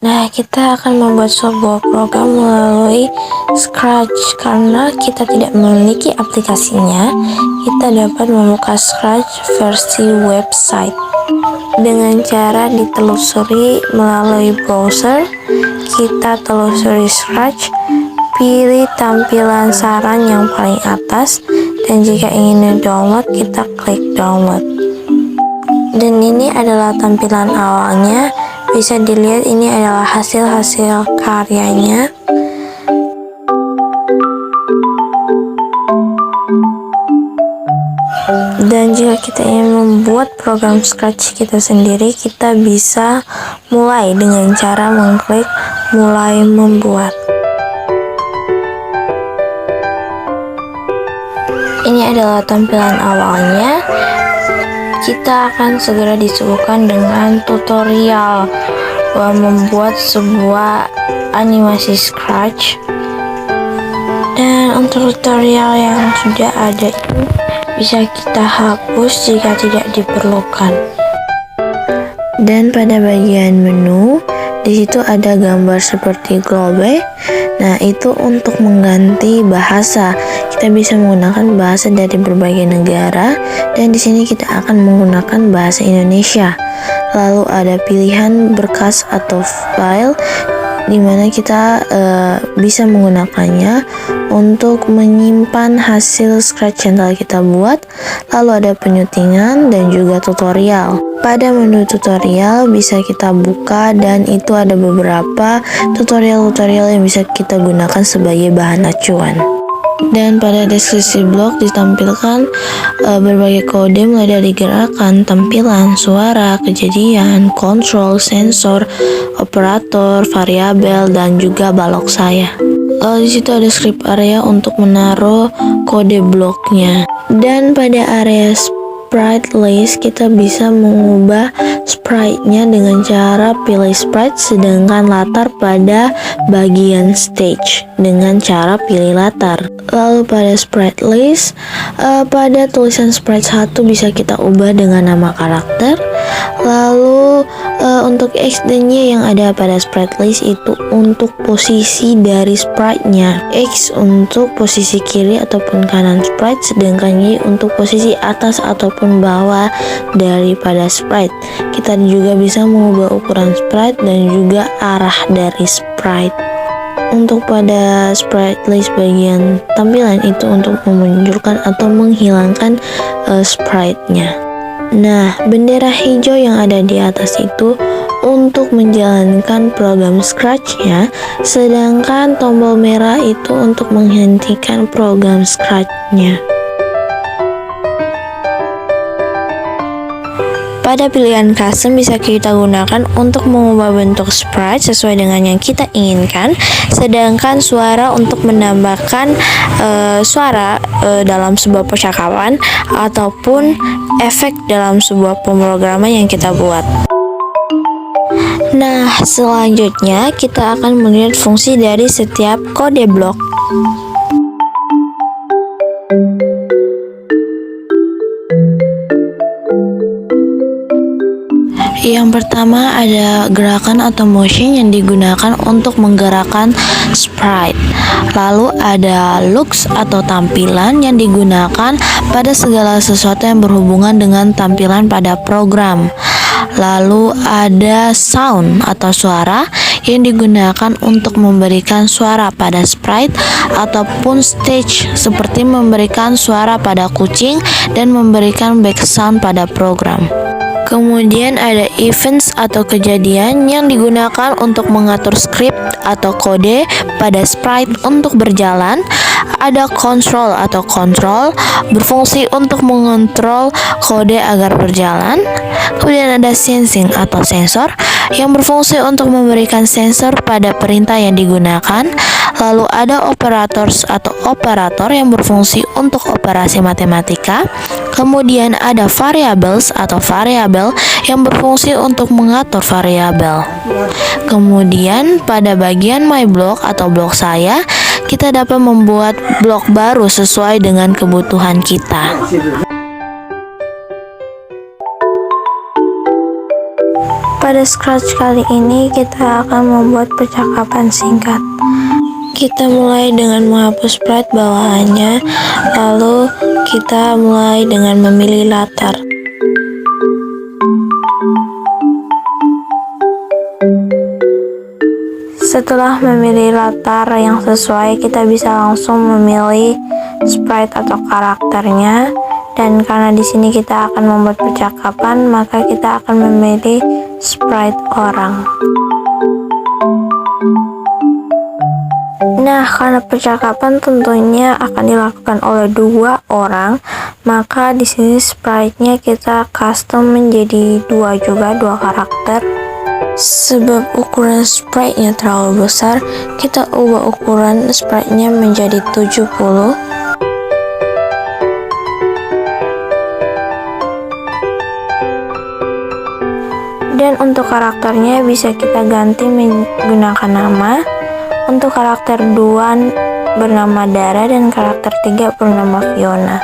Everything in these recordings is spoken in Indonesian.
Nah, kita akan membuat sebuah program melalui Scratch. Karena kita tidak memiliki aplikasinya, kita dapat membuka Scratch versi website dengan cara ditelusuri melalui browser. Kita telusuri Scratch, pilih tampilan saran yang paling atas, dan jika ingin download, kita klik download. Dan ini adalah tampilan awalnya. Bisa dilihat ini adalah hasil-hasil karyanya. Dan jika kita ingin membuat program Scratch kita sendiri, kita bisa mulai dengan cara mengklik mulai membuat. Ini adalah tampilan awalnya. Kita akan segera disuguhkan dengan tutorial membuat sebuah animasi Scratch. Dan untuk tutorial yang sudah ada itu bisa kita hapus jika tidak diperlukan. Dan pada bagian menu, di situ ada gambar seperti globe. Nah, itu untuk mengganti bahasa. Kita bisa menggunakan bahasa dari berbagai negara, dan di sini kita akan menggunakan bahasa Indonesia. Lalu ada pilihan berkas atau file, di mana kita bisa menggunakannya untuk menyimpan hasil Scratch yang telah kita buat. Lalu ada penyutingan dan juga tutorial. Pada menu tutorial bisa kita buka, dan itu ada beberapa tutorial-tutorial yang bisa kita gunakan sebagai bahan acuan. Dan pada deskripsi blog ditampilkan berbagai kode mulai dari gerakan, tampilan, suara, kejadian, kontrol, sensor, operator, variabel, dan juga balok saya. Lalu di situ ada script area untuk menaruh kode bloknya. Dan pada area sprite list kita bisa mengubah sprite-nya dengan cara pilih sprite, sedangkan latar pada bagian stage dengan cara pilih latar. Lalu pada sprite list, pada tulisan sprite 1 bisa kita ubah dengan nama karakter. Lalu untuk X dan Y yang ada pada sprite list itu untuk posisi dari sprite-nya. X untuk posisi kiri ataupun kanan sprite, sedangkan Y untuk posisi atas ataupun bawah daripada sprite. Kita juga bisa mengubah ukuran sprite dan juga arah dari sprite. Untuk pada sprite list bagian tampilan itu untuk memunculkan atau menghilangkan sprite-nya. Nah, bendera hijau yang ada di atas itu untuk menjalankan program Scratch-nya, sedangkan tombol merah itu untuk menghentikan program Scratch-nya. Pada pilihan custom bisa kita gunakan untuk mengubah bentuk sprite sesuai dengan yang kita inginkan, sedangkan suara untuk menambahkan suara dalam sebuah percakapan ataupun efek dalam sebuah pemrograman yang kita buat. Nah, selanjutnya kita akan melihat fungsi dari setiap kode blok. Yang pertama ada gerakan atau motion yang digunakan untuk menggerakkan sprite. Lalu ada looks atau tampilan yang digunakan pada segala sesuatu yang berhubungan dengan tampilan pada program. Lalu ada sound atau suara yang digunakan untuk memberikan suara pada sprite ataupun stage, seperti memberikan suara pada kucing dan memberikan background pada program. Kemudian ada events atau kejadian yang digunakan untuk mengatur script atau kode pada sprite untuk berjalan. Ada control atau control berfungsi untuk mengontrol kode agar berjalan. Kemudian ada sensing atau sensor yang berfungsi untuk memberikan sensor pada perintah yang digunakan. Lalu ada operators atau operator yang berfungsi untuk operasi matematika. Kemudian ada variables atau variabel yang berfungsi untuk mengatur variabel. Kemudian pada bagian my block atau blok saya, kita dapat membuat blok baru sesuai dengan kebutuhan kita. Pada Scratch kali ini kita akan membuat percakapan singkat. Kita mulai dengan menghapus sprite bawahannya, lalu kita mulai dengan memilih latar. Setelah memilih latar yang sesuai, kita bisa langsung memilih sprite atau karakternya. Dan karena di sini kita akan membuat percakapan, maka kita akan memilih sprite orang. Nah, karena percakapan tentunya akan dilakukan oleh 2 orang, maka di sini sprite-nya kita custom menjadi 2 juga, 2 karakter. Sebab ukuran sprite-nya terlalu besar, kita ubah ukuran sprite-nya menjadi 70. Dan untuk karakternya bisa kita ganti menggunakan nama. Untuk karakter 2 bernama Dara dan karakter 3 bernama Fiona.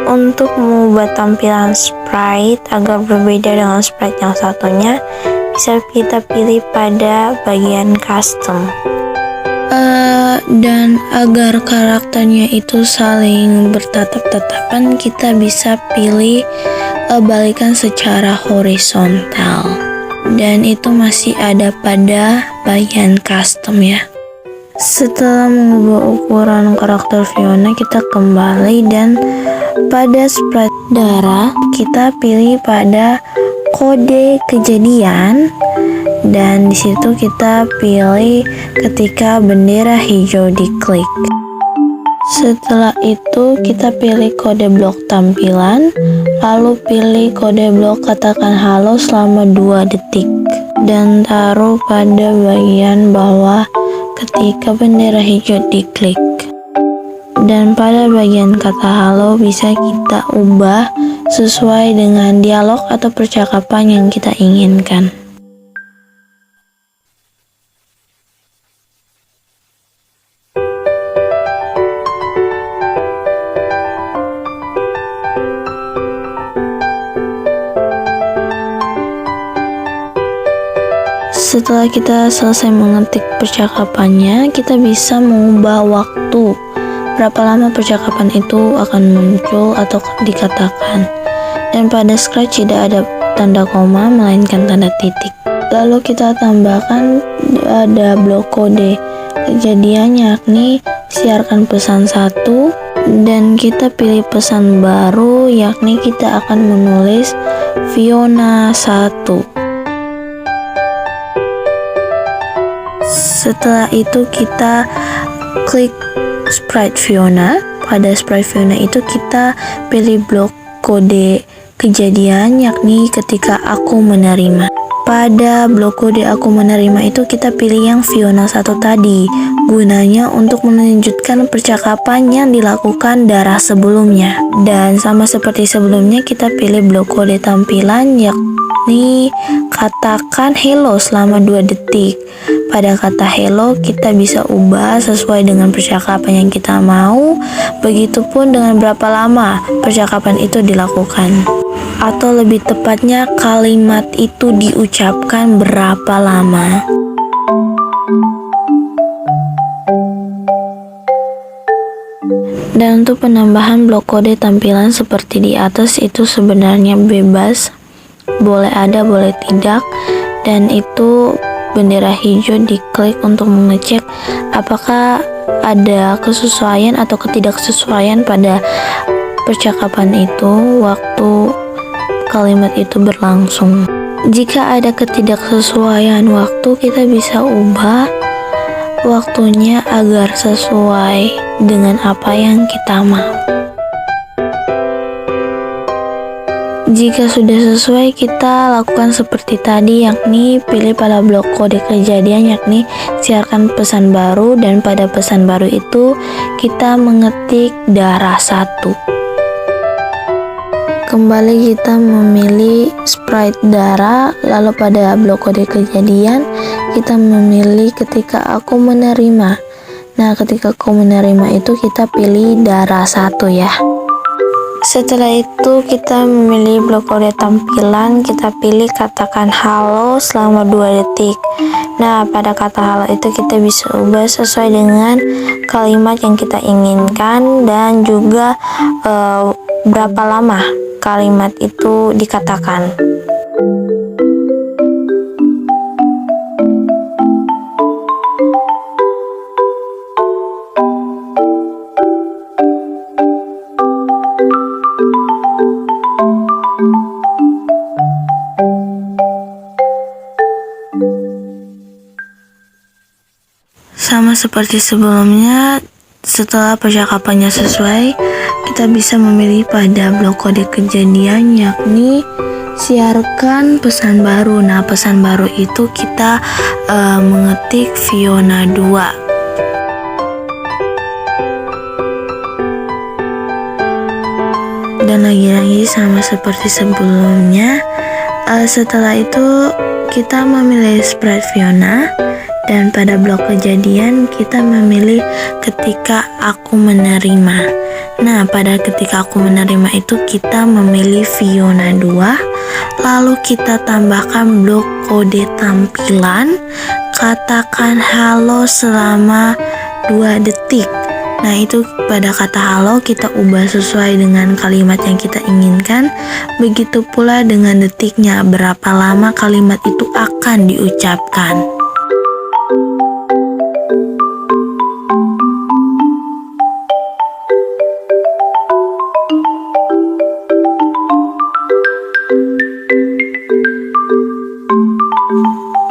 Untuk mengubah tampilan sprite agar berbeda dengan sprite yang satunya, bisa kita pilih pada bagian custom. Dan agar karakternya itu saling bertatap-tatapan, kita bisa pilih balikan secara horizontal, dan itu masih ada pada bagian custom ya. Setelah mengubah ukuran karakter Fiona, kita kembali dan pada sprite Dara kita pilih pada kode kejadian, dan disitu kita pilih ketika bendera hijau diklik. Setelah itu kita pilih kode blok tampilan, lalu pilih kode blok katakan halo selama 2 detik, dan taruh pada bagian bawah ketika bendera hijau diklik. Dan pada bagian kata halo bisa kita ubah sesuai dengan dialog atau percakapan yang kita inginkan. Setelah kita selesai mengetik percakapannya, kita bisa mengubah waktu. Berapa lama percakapan itu akan muncul atau dikatakan. Dan pada Scratch tidak ada tanda koma, melainkan tanda titik. Lalu kita tambahkan ada blok kode kejadian, yakni siarkan pesan 1. Dan kita pilih pesan baru, yakni kita akan menulis Fiona 1. Setelah itu kita klik sprite Fiona. Pada sprite Fiona itu kita pilih blok kode kejadian, yakni ketika aku menerima. Pada blok kode aku menerima itu kita pilih yang Fiona 1 tadi, gunanya untuk melanjutkan percakapan yang dilakukan Dara sebelumnya. Dan sama seperti sebelumnya, kita pilih blok kode tampilan, yakni katakan hello selama 2 detik. Pada kata hello kita bisa ubah sesuai dengan percakapan yang kita mau, begitupun dengan berapa lama percakapan itu dilakukan, atau lebih tepatnya kalimat itu diucapkan berapa lama. Dan untuk penambahan blok kode tampilan seperti di atas itu sebenarnya bebas, boleh ada boleh tidak, dan itu bendera hijau diklik untuk mengecek apakah ada kesesuaian atau ketidaksesuaian pada percakapan itu waktu kalimat itu berlangsung. Jika ada ketidaksesuaian waktu, kita bisa ubah waktunya agar sesuai dengan apa yang kita mau. Jika sudah sesuai, kita lakukan seperti tadi, yakni pilih pada blok kode kejadian, yakni siarkan pesan baru, dan pada pesan baru itu kita mengetik Dara 1. Kembali kita memilih sprite Dara, lalu pada blok kode kejadian kita memilih ketika aku menerima. Nah, ketika aku menerima itu kita pilih Dara 1 ya. Setelah itu kita memilih blok kode tampilan, kita pilih katakan halo selama 2 detik. Nah, pada kata halo itu kita bisa ubah sesuai dengan kalimat yang kita inginkan dan juga berapa lama kalimat itu dikatakan. Sama seperti sebelumnya, setelah percakapannya sesuai, kita bisa memilih pada blok kode kejadian, yakni siarkan pesan baru. Nah, pesan baru itu kita mengetik Fiona 2. Dan lagi-lagi sama seperti sebelumnya, setelah itu kita memilih sprite Fiona. Dan pada blok kejadian kita memilih ketika aku menerima. Nah, pada ketika aku menerima itu kita memilih Fiona 2. Lalu kita tambahkan blok kode tampilan, katakan halo selama 2 detik. Nah, itu pada kata halo kita ubah sesuai dengan kalimat yang kita inginkan. Begitu pula dengan detiknya, berapa lama kalimat itu akan diucapkan.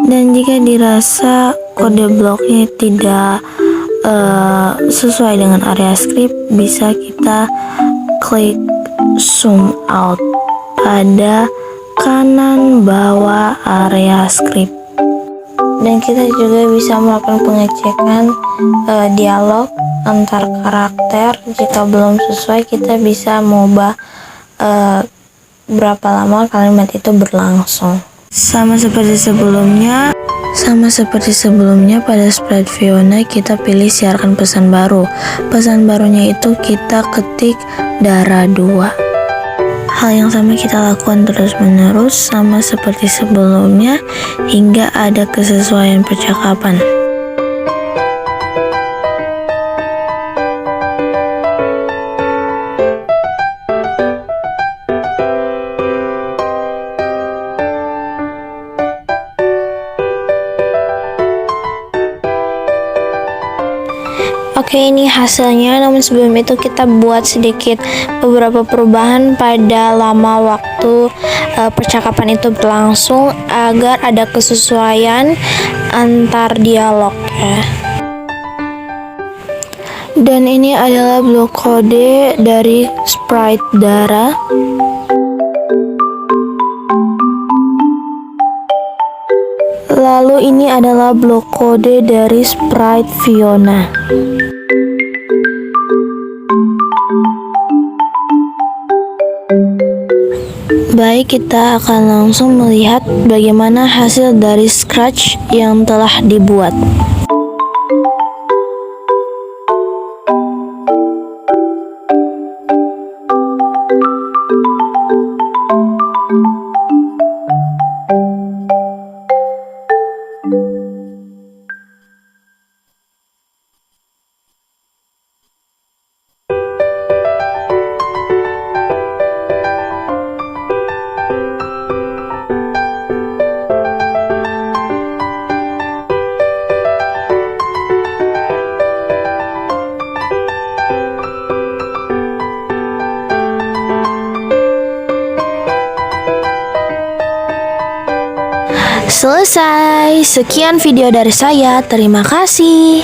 Dan jika dirasa kode bloknya tidak sesuai dengan area script, bisa kita klik zoom out pada kanan bawah area script. Dan kita juga bisa melakukan pengecekan dialog antar karakter. Jika belum sesuai, kita bisa mengubah berapa lama kalimat itu berlangsung. Sama seperti sebelumnya, pada sprite Fiona kita pilih siarkan pesan baru. Pesan barunya itu kita ketik Dara 2. Hal yang sama kita lakukan terus-menerus sama seperti sebelumnya hingga ada kesesuaian percakapan. Oke, ini hasilnya. Namun sebelum itu kita buat sedikit beberapa perubahan pada lama waktu percakapan itu berlangsung agar ada kesesuaian antar dialog ya. Dan ini adalah blok kode dari sprite Dara. Lalu ini adalah blok kode dari sprite Fiona. Baik, kita akan langsung melihat bagaimana hasil dari Scratch yang telah dibuat. Selesai. Sekian video dari saya. Terima kasih.